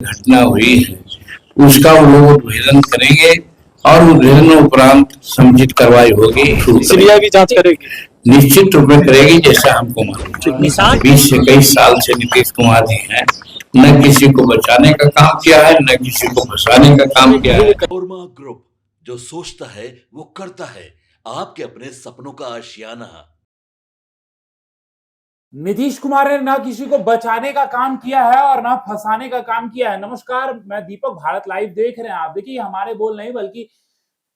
घटना हुई है उसका वो लोग उद्भेदन करेंगे और उद्भेदन उपरांत समुचित कार्रवाई होगी। सीबीआई भी जांच करेगी, निश्चित रूप में करेगी जैसा हमको मालूम। 20 से कई साल से नीतीश कुमार जी हैं, न किसी को बचाने का काम किया है न किसी को फंसाने का काम किया है। कोरमा ग्रुप, जो सोचता है वो करता है, आपके अपने सपनों का आशियाना। नीतीश कुमार ने ना किसी को बचाने का काम किया है और ना फंसाने का काम किया है। नमस्कार, मैं दीपक, भारत लाइव देख रहे हैं आप। देखिए, हमारे बोल नहीं बल्कि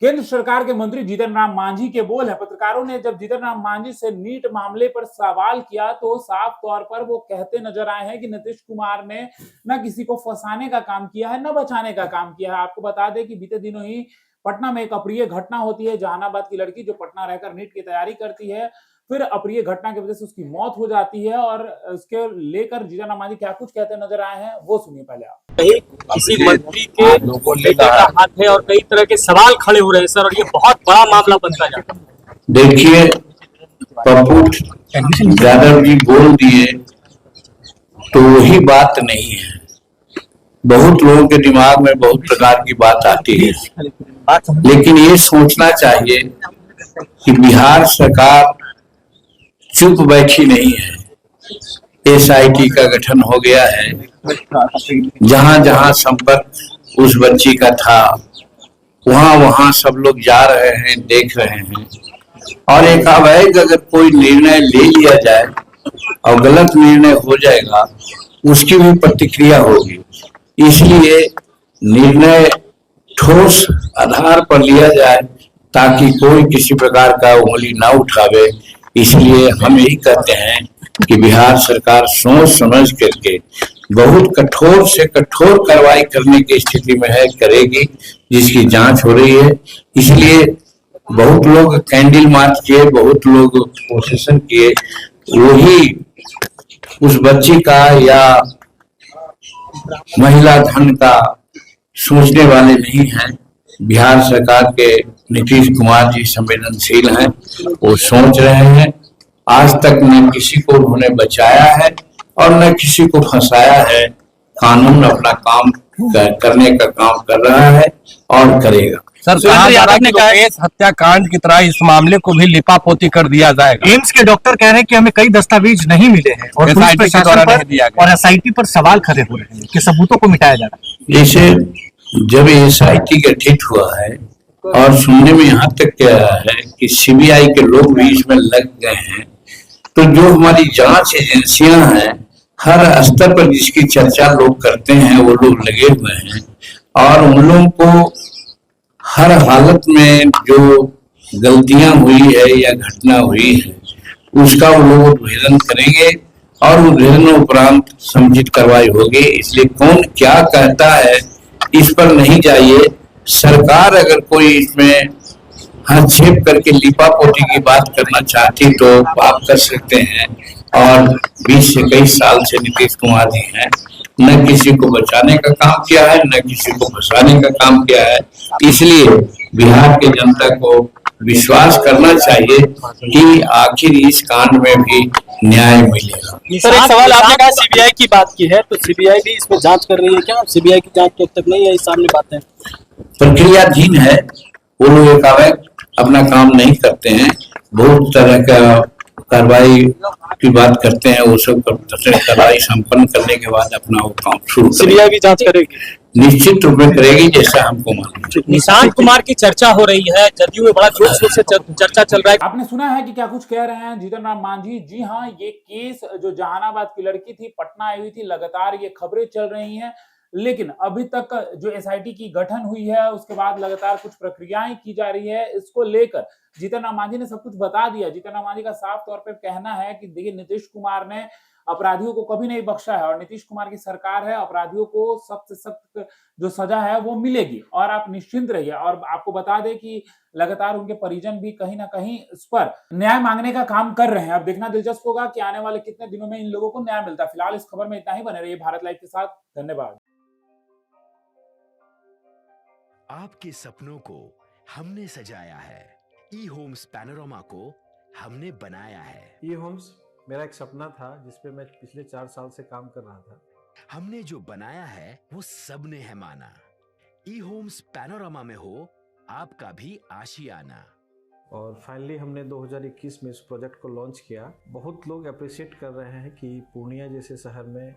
केंद्र सरकार के मंत्री जीतन राम मांझी के बोल है। पत्रकारों ने जब जीतन राम मांझी से नीट मामले पर सवाल किया तो साफ तौर पर वो कहते नजर आए हैं कि नीतीश कुमार ने न किसी को फंसाने का काम किया है न बचाने का काम किया है। आपको बता दें कि बीते दिनों ही पटना में एक अप्रिय घटना होती है। जहानाबाद की लड़की जो पटना रहकर नीट की तैयारी करती है, फिर अप्रिय घटना की वजह से उसकी मौत हो जाती है और उसके लेकर जीतन राम मांझी क्या कुछ कहते नजर आए हैं वो सुनिए पहले आप। कहीं किसी मंत्री के बेटे का हाथ है और कई तरह के सवाल खड़े हो रहे हैं सर, और ये बहुत बड़ा मामला बनता जा रहा है। देखिए, पप्पू यादव जी बोल दिए तो वही बात नहीं है। बहुत लोगों के दिमाग में बहुत प्रकार की बात आती है, लेकिन ये सोचना चाहिए कि बिहार सरकार चुप बैठी नहीं है। एसआईटी का गठन हो गया है। जहां जहां संपर्क उस बच्ची का था वहां वहां सब लोग जा रहे हैं, देख रहे हैं। और एक अवैध अगर कोई निर्णय ले लिया जाए और गलत निर्णय हो जाएगा, उसकी भी प्रतिक्रिया होगी। इसलिए निर्णय ठोस आधार पर लिया जाए ताकि कोई किसी प्रकार का उंगली ना उठावे। इसलिए हम यही कहते हैं कि बिहार सरकार सोच समझ करके बहुत कठोर से कठोर कार्रवाई करने की स्थिति में है, करेगी, जिसकी जांच हो रही है। इसलिए बहुत लोग कैंडल मार्च किए, बहुत लोग प्रोसेसन किए, वही उस बच्ची का या महिला धन का सोचने वाले नहीं हैं। बिहार सरकार के नीतीश कुमार जी संवेदनशील हैं, वो सोच रहे हैं। आज तक न किसी को उन्होंने बचाया है और न किसी को फंसाया है। कानून अपना काम करने का काम कर रहा है और करेगा। सर, लोकेश हत्याकांड की तरह इस मामले को भी लिपापोती कर दिया जाएगा। एम्स के डॉक्टर कह रहे हैं कि हमें कई दस्तावेज नहीं मिले हैं और पुलिस प्रशासन पर और एसआईटी पर सवाल खड़े हो रहे हैं कि सबूतों को मिटाया जा रहा है। जैसे जब एसआईटी गठित हुआ है और सुनने में यहाँ तक क्या है कि सीबीआई के लोग भी इसमें लग गए हैं, तो जो हमारी जांच एजेंसियां हैं हर स्तर पर जिसकी चर्चा लोग करते हैं वो लोग लगे हुए हैं और उन लोगों को हर हालत में जो गलतियां हुई है या घटना हुई है उसका वो लोग उद्भेदन करेंगे और उद्भेदन उपरांत समुचित कार्रवाई होगी। इसलिए कौन क्या कहता है इस पर नहीं जाइए। सरकार अगर कोई इसमें हस्तक्षेप करके लिपापोती की बात करना चाहती तो आप कर सकते हैं। और 20 से कई साल से नीतीश कुमार जी हैं, न किसी को बचाने का काम किया है न किसी को फंसाने का काम किया है। इसलिए बिहार के जनता को विश्वास करना चाहिए कि आखिर इस कांड में भी न्याय मिलेगा। सर, एक सवाल, आपने कहा सीबीआई की बात की है, तो सीबीआई भी इसमें जांच कर रही है क्या? सीबीआई की जांच तो अब तक नहीं है, इस सामने बात है, प्रक्रियाधीन है। वो लोग एकाएक अपना काम नहीं करते हैं, बहुत तरह का कार्रवाई की बात करते हैं। वो सब कार्रवाई संपन्न करने के बाद अपना वो काम शुरू करेगी। सीबीआई भी जांच करेगी, निश्चित रूप में करेगी जैसा हमको मालूम। निशांत कुमार की चर्चा हो रही है, जदयू में बड़ा जोर शोर से चर्चा चल रहा है। आपने सुना है कि क्या कुछ कह रहे हैं जीतन राम मांझी। जी हाँ, ये केस जो जहानाबाद की लड़की थी, पटना आई हुई थी, लगातार ये खबरें चल रही हैं, लेकिन अभी तक जो एसआईटी की गठन हुई है उसके बाद लगातार कुछ प्रक्रियाएं की जा रही है। इसको लेकर जीतन राम मांझी ने सब कुछ बता दिया। जीतन राम मांझी का साफ तौर पर कहना है कि देखिए, नीतीश कुमार ने अपराधियों को कभी नहीं बख्शा है और नीतीश कुमार की सरकार है, अपराधियों को सख्त से सख्त जो सजा है वो मिलेगी और आप निश्चिंत रहिए। और आपको बता दें कि लगातार उनके परिजन भी कहीं ना कहीं इस पर न्याय मांगने का काम कर रहे हैं। अब देखना दिलचस्प होगा कि आने वाले कितने दिनों में इन लोगों को न्याय मिलता है। फिलहाल इस खबर में इतना ही। बने रहिए भारत लाइव के साथ। धन्यवाद। आपके सपनों को हमने सजाया है, ई होम्स पैनोरामा को हमने बनाया है। ई होम्स मेरा एक सपना था जिस पे मैं पिछले 4 साल से काम कर रहा था। हमने जो बनाया है वो सबने है माना। ई होम्स पैनोरामा में हो आपका भी आशियाना। और फाइनली हमने 2021 में इस प्रोजेक्ट को लॉन्च किया। बहुत लोग अप्रिशिएट कर रहे हैं कि पूर्णिया जैसे शहर में,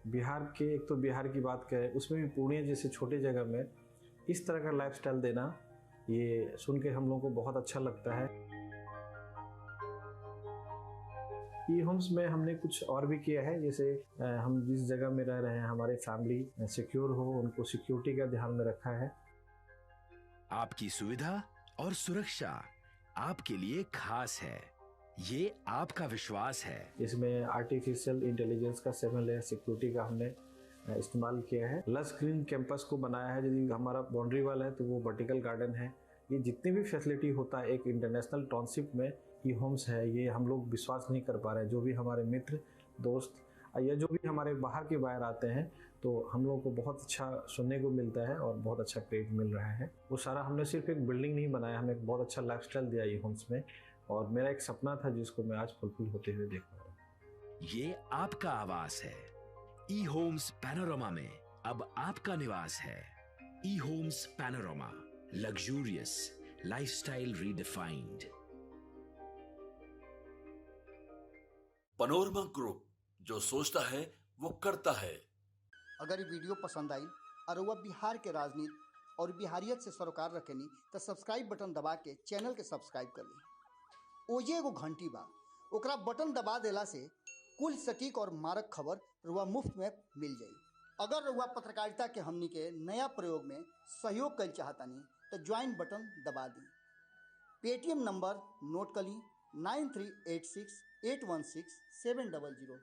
बिहार के, एक तो बिहार की बात करें उसमें भी पूर्णिया जैसे छोटे जगह में इस तरह का लाइफस्टाइल देना, ये सुन के हम लोगों को बहुत अच्छा लगता है। ई होम्स में हमने कुछ और भी किया है, जैसे हम जिस जगह में रह रहे हैं हमारे फैमिली सिक्योर हो, उनको सिक्योरिटी का ध्यान में रखा है। आपकी सुविधा और सुरक्षा आपके लिए खास है, ये आपका विश्वास है। इसमें आर्टिफिशियल इंटेलिजेंस का 7 लेयर सिक्योरिटी का हमने इस्तेमाल किया है। लस ग्रीन कैंपस को बनाया है। यदि हमारा बाउंड्री वाल है तो वो वर्टिकल गार्डन है। ये जितनी भी फैसिलिटी होता है एक इंटरनेशनल टाउनशिप में ई होम्स है, ये हम लोग विश्वास नहीं कर पा रहे हैं। जो भी हमारे मित्र दोस्त या जो भी हमारे बाहर के बाहर आते हैं तो हम लोगों को बहुत अच्छा सुनने को मिलता है और बहुत अच्छा क्रेडिट मिल रहा है। वो सारा हमने सिर्फ एक बिल्डिंग नहीं बनाया, हमें एक बहुत अच्छा लाइफस्टाइल दिया ई होम्स में, और मेरा एक सपना था जिसको मैं आज फुलफिल होते हुए देख रहा हूँ। ये आपका आवास है। ई होम्स पैनोरामा में अब आपका निवास है। E Homes Panorama, luxurious lifestyle redefined. Panorama Group, जो सोचता है वो करता है। अगर ये वीडियो पसंद आई और वह बिहार के राजनीति और बिहारियत से सरोकार रखेनी तो सब्सक्राइब बटन दबा के चैनल के सब्सक्राइब कर ली। ओजे एगो घंटी बा, ओकरा बटन दबा देला से कुल सटीक और मारक खबर रुआ मुफ्त में मिल जाई। अगर रुआ पत्रकारिता के हमनी के नया प्रयोग में सहयोग कर चाहतानी तो ज्वाइन बटन दबा दी। पेटीएम नंबर नोट कर ली 9386 816 700।